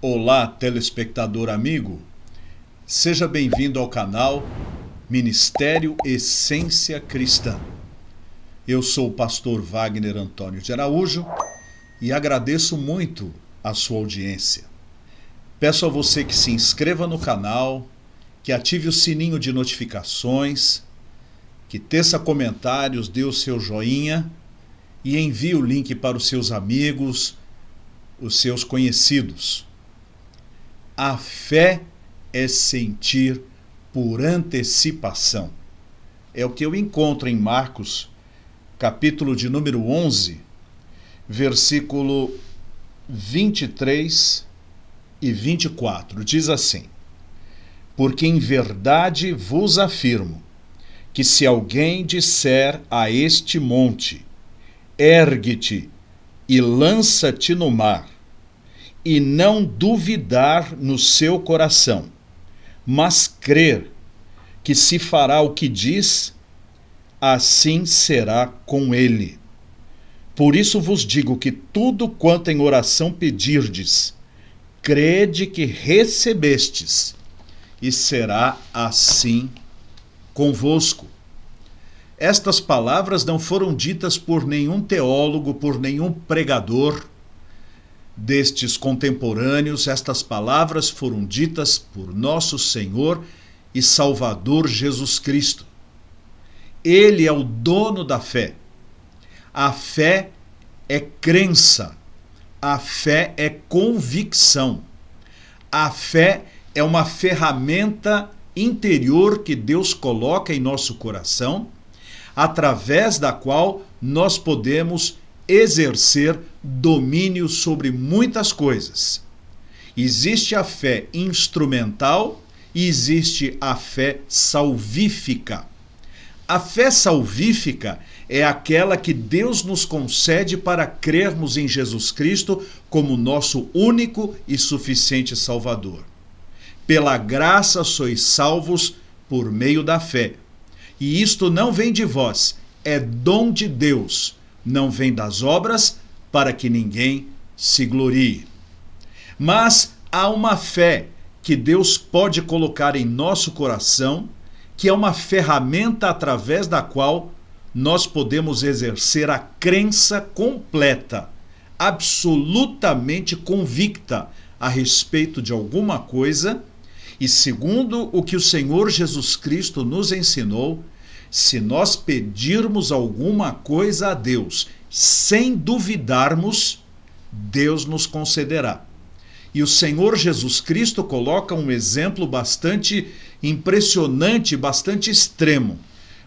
Olá, telespectador amigo, seja bem-vindo ao canal Ministério Essência Cristã. Eu sou o pastor Wagner Antônio de Araújo e agradeço muito a sua audiência. Peço a você que se inscreva no canal, que ative o sininho de notificações, que teça comentários, dê o seu joinha e envie o link para os seus amigos, os seus conhecidos. A fé é sentir por antecipação. É o que eu encontro em Marcos, capítulo de número 11, versículo 23 e 24. Diz assim: Porque em verdade vos afirmo, que se alguém disser a este monte, ergue-te e lança-te no mar, e não duvidar no seu coração, mas crer que se fará o que diz, assim será com ele. Por isso vos digo que tudo quanto em oração pedirdes, crede que recebestes, e será assim convosco. Estas palavras não foram ditas por nenhum teólogo, por nenhum pregador destes contemporâneos. Estas palavras foram ditas por nosso Senhor e Salvador Jesus Cristo. Ele é o dono da fé. A fé é crença. A fé é convicção. A fé é uma ferramenta interior que Deus coloca em nosso coração, através da qual nós podemos exercer domínio sobre muitas coisas. Existe a fé instrumental e existe a fé salvífica. A fé salvífica é aquela que Deus nos concede para crermos em Jesus Cristo como nosso único e suficiente Salvador. Pela graça sois salvos por meio da fé. E isto não vem de vós, é dom de Deus. Não vem das obras, para que ninguém se glorie. Mas há uma fé que Deus pode colocar em nosso coração, que é uma ferramenta através da qual nós podemos exercer a crença completa, absolutamente convicta a respeito de alguma coisa, e segundo o que o Senhor Jesus Cristo nos ensinou, se nós pedirmos alguma coisa a Deus sem duvidarmos, Deus nos concederá. E o Senhor Jesus Cristo coloca um exemplo bastante impressionante, bastante extremo.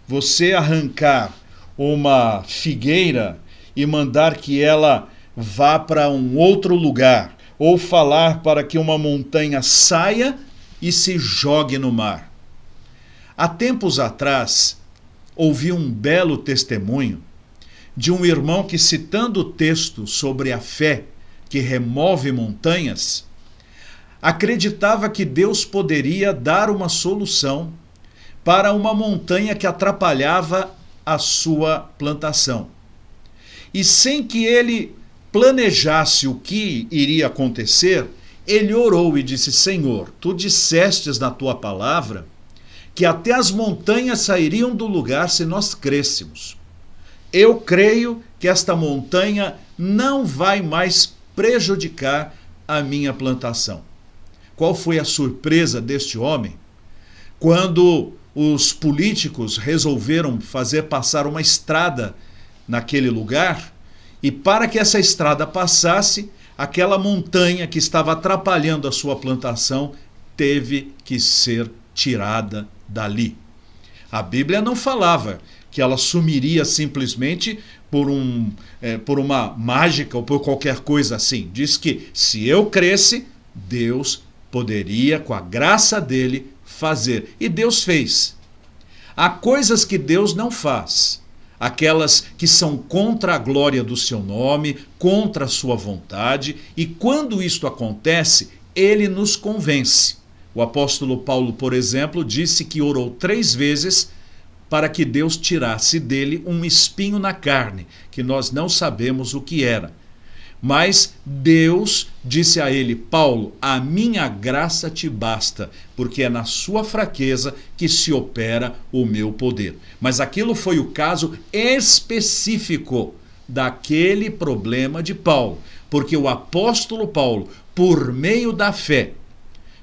Você arrancar uma figueira e mandar que ela vá para um outro lugar, ou falar para que uma montanha saia e se jogue no mar. Há tempos atrás, ouvi um belo testemunho de um irmão que, citando o texto sobre a fé que remove montanhas, acreditava que Deus poderia dar uma solução para uma montanha que atrapalhava a sua plantação. E sem que ele planejasse o que iria acontecer, ele orou e disse: Senhor, tu dissestes na tua palavra que até as montanhas sairiam do lugar se nós crêssemos. Eu creio que esta montanha não vai mais prejudicar a minha plantação. Qual foi a surpresa deste homem quando os políticos resolveram fazer passar uma estrada naquele lugar, e para que essa estrada passasse, aquela montanha que estava atrapalhando a sua plantação teve que ser tirada dali. A Bíblia não falava que ela sumiria simplesmente por uma mágica ou por qualquer coisa assim. Diz que se eu cresce, Deus poderia, com a graça dele, fazer. E Deus fez. Há coisas que Deus não faz. Aquelas que são contra a glória do seu nome, contra a sua vontade, e quando isto acontece, ele nos convence. O apóstolo Paulo, por exemplo, disse que orou 3 vezes para que Deus tirasse dele um espinho na carne, que nós não sabemos o que era. Mas Deus disse a ele: Paulo, a minha graça te basta, porque é na sua fraqueza que se opera o meu poder. Mas aquilo foi o caso específico daquele problema de Paulo, porque o apóstolo Paulo, por meio da fé,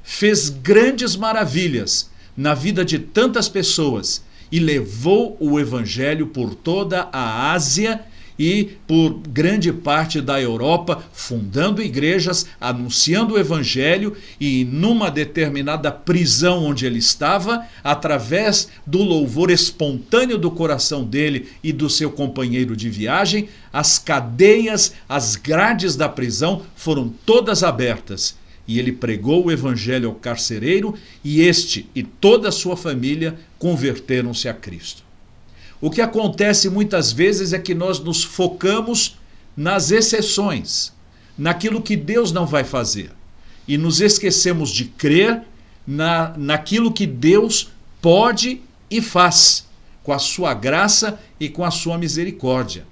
fez grandes maravilhas na vida de tantas pessoas e levou o evangelho por toda a Ásia e por grande parte da Europa, fundando igrejas, anunciando o evangelho, e numa determinada prisão onde ele estava, através do louvor espontâneo do coração dele e do seu companheiro de viagem, as cadeias, as grades da prisão foram todas abertas. E ele pregou o evangelho ao carcereiro, e este e toda a sua família converteram-se a Cristo. O que acontece muitas vezes é que nós nos focamos nas exceções, naquilo que Deus não vai fazer, e nos esquecemos de crer naquilo que Deus pode e faz, com a sua graça e com a sua misericórdia.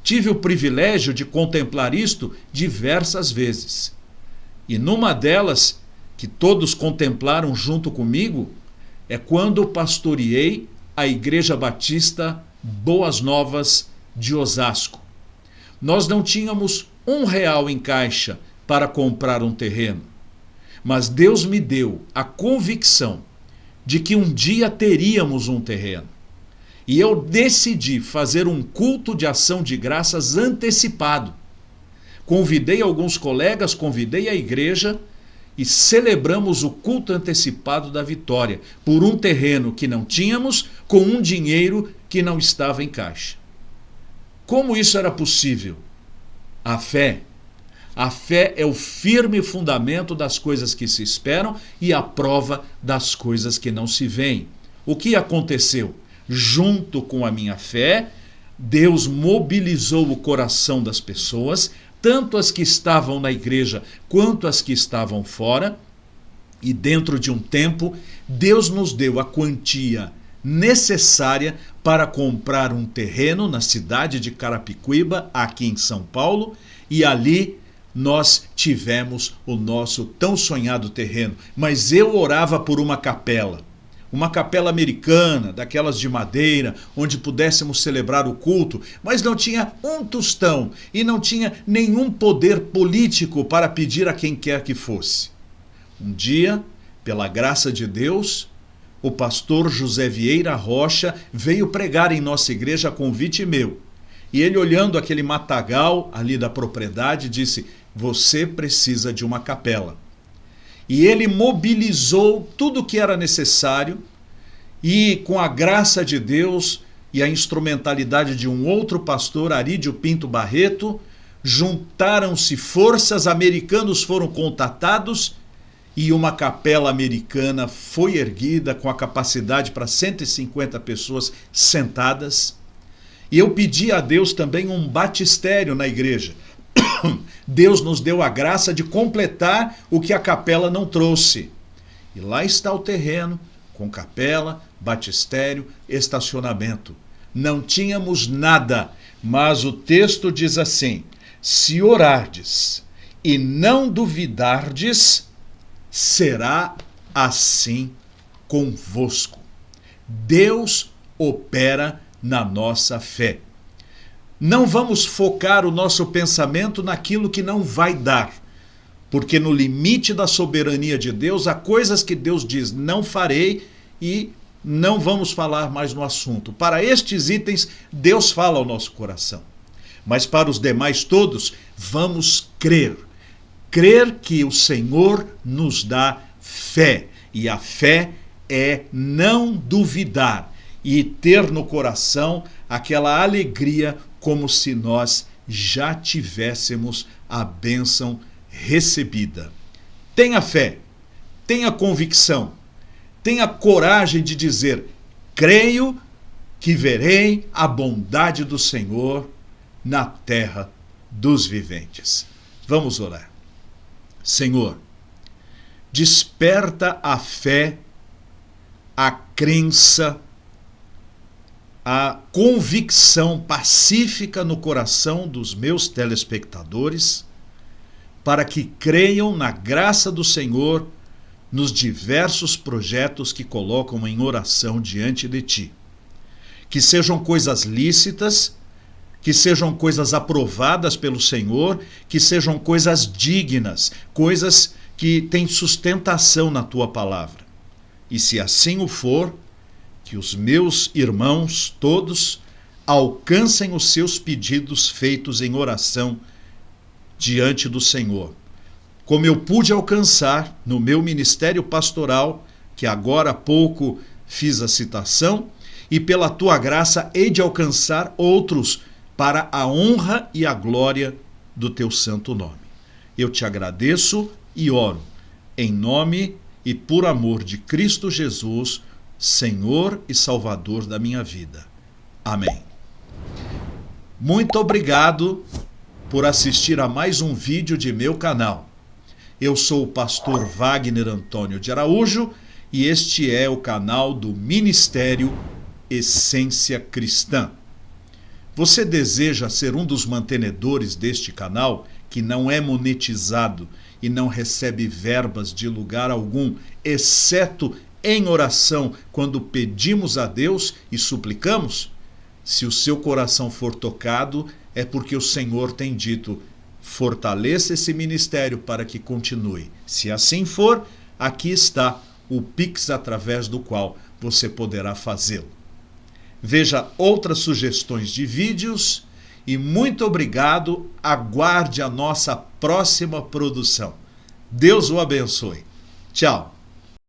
Tive o privilégio de contemplar isto diversas vezes. E numa delas, que todos contemplaram junto comigo, é quando pastoreei a Igreja Batista Boas Novas de Osasco. Nós não tínhamos R$1 em caixa para comprar um terreno, mas Deus me deu a convicção de que um dia teríamos um terreno. E eu decidi fazer um culto de ação de graças antecipado. Convidei alguns colegas, convidei a igreja e celebramos o culto antecipado da vitória por um terreno que não tínhamos, com um dinheiro que não estava em caixa. Como isso era possível? A fé. A fé é o firme fundamento das coisas que se esperam e a prova das coisas que não se veem. O que aconteceu? Junto com a minha fé, Deus mobilizou o coração das pessoas, tanto as que estavam na igreja quanto as que estavam fora, e dentro de um tempo, Deus nos deu a quantia necessária para comprar um terreno na cidade de Carapicuíba, aqui em São Paulo, e ali nós tivemos o nosso tão sonhado terreno. Mas eu orava por uma capela americana, daquelas de madeira, onde pudéssemos celebrar o culto, mas não tinha um tostão e não tinha nenhum poder político para pedir a quem quer que fosse. Um dia, pela graça de Deus, o pastor José Vieira Rocha veio pregar em nossa igreja a convite meu. E ele, olhando aquele matagal ali da propriedade, disse: você precisa de uma capela. E ele mobilizou tudo o que era necessário e, com a graça de Deus e a instrumentalidade de um outro pastor, Arídio Pinto Barreto, juntaram-se forças, americanos foram contatados e uma capela americana foi erguida com a capacidade para 150 pessoas sentadas. E eu pedi a Deus também um batistério na igreja. Deus nos deu a graça de completar o que a capela não trouxe. E lá está o terreno, com capela, batistério, estacionamento. Não tínhamos nada, mas o texto diz assim: se orardes e não duvidardes, será assim convosco. Deus opera na nossa fé. Não vamos focar o nosso pensamento naquilo que não vai dar, porque no limite da soberania de Deus há coisas que Deus diz: não farei, e não vamos falar mais no assunto. Para estes itens, Deus fala ao nosso coração. Mas para os demais todos, vamos crer. Crer que o Senhor nos dá fé. E a fé é não duvidar e ter no coração aquela alegria como se nós já tivéssemos a bênção recebida. Tenha fé, tenha convicção, tenha coragem de dizer: creio que verei a bondade do Senhor na terra dos viventes. Vamos orar. Senhor, desperta a fé, a crença, a convicção pacífica no coração dos meus telespectadores, para que creiam na graça do Senhor nos diversos projetos que colocam em oração diante de ti. Que sejam coisas lícitas, que sejam coisas aprovadas pelo Senhor, que sejam coisas dignas, coisas que têm sustentação na tua palavra. E se assim o for, que os meus irmãos todos alcancem os seus pedidos feitos em oração diante do Senhor, como eu pude alcançar no meu ministério pastoral, que agora há pouco fiz a citação, e pela tua graça hei de alcançar outros para a honra e a glória do teu santo nome. Eu te agradeço e oro em nome e por amor de Cristo Jesus, Senhor e Salvador da minha vida. Amém. Muito obrigado por assistir a mais um vídeo de meu canal. Eu sou o pastor Wagner Antônio de Araújo e este é o canal do Ministério Essência Cristã. Você deseja ser um dos mantenedores deste canal, que não é monetizado e não recebe verbas de lugar algum, exceto em oração, quando pedimos a Deus e suplicamos? Se o seu coração for tocado, é porque o Senhor tem dito: fortaleça esse ministério para que continue. Se assim for, aqui está o Pix através do qual você poderá fazê-lo. Veja outras sugestões de vídeos e muito obrigado. Aguarde a nossa próxima produção. Deus o abençoe. Tchau.